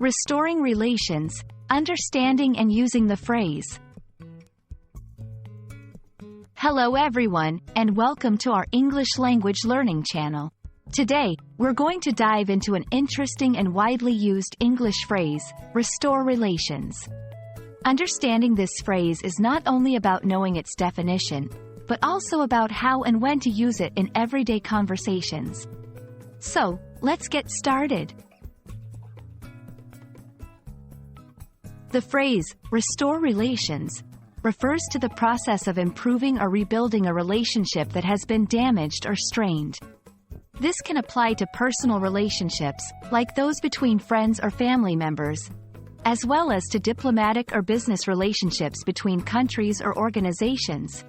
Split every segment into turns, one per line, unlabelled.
Restoring relations, understanding and using the phrase. Hello everyone, and welcome to our English language learning channel. Today, we're going to dive into an interesting and widely used English phrase, restore relations. Understanding this phrase is not only about knowing its definition, but also about how and when to use it in everyday conversations. So, let's get started. The phrase, restore relations, refers to the process of improving or rebuilding a relationship that has been damaged or strained. This can apply to personal relationships, like those between friends or family members, as well as to diplomatic or business relationships between countries or organizations.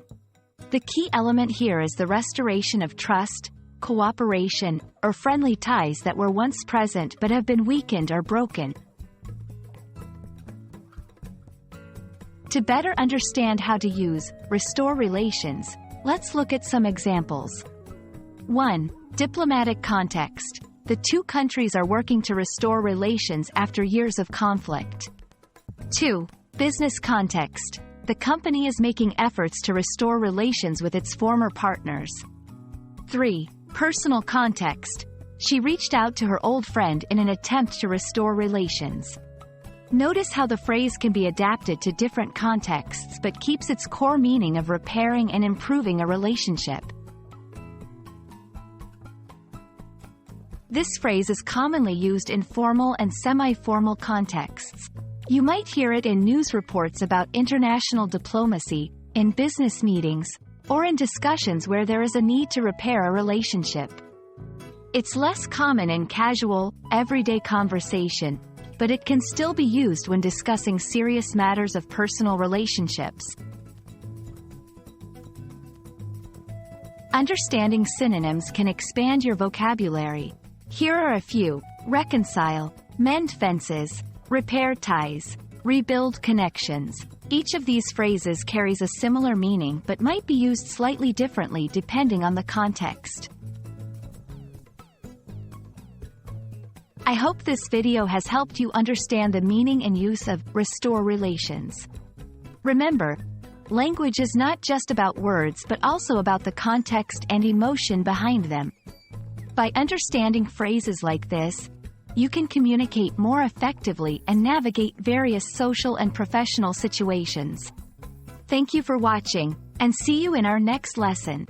The key element here is the restoration of trust, cooperation, or friendly ties that were once present but have been weakened or broken. To better understand how to use restore relations, let's look at some examples. 1. Diplomatic context. The two countries are working to restore relations after years of conflict. 2. Business context. The company is making efforts to restore relations with its former partners. 3. Personal context. She reached out to her old friend in an attempt to restore relations. Notice how the phrase can be adapted to different contexts but keeps its core meaning of repairing and improving a relationship. This phrase is commonly used in formal and semi-formal contexts. You might hear it in news reports about international diplomacy, in business meetings, or in discussions where there is a need to repair a relationship. It's less common in casual, everyday conversation, but it can still be used when discussing serious matters of personal relationships. Understanding synonyms can expand your vocabulary. Here are a few: reconcile, mend fences, repair ties, rebuild connections. Each of these phrases carries a similar meaning but might be used slightly differently depending on the context. I hope this video has helped you understand the meaning and use of restore relations. Remember, language is not just about words but also about the context and emotion behind them. By understanding phrases like this, you can communicate more effectively and navigate various social and professional situations. Thank you for watching, and see you in our next lesson.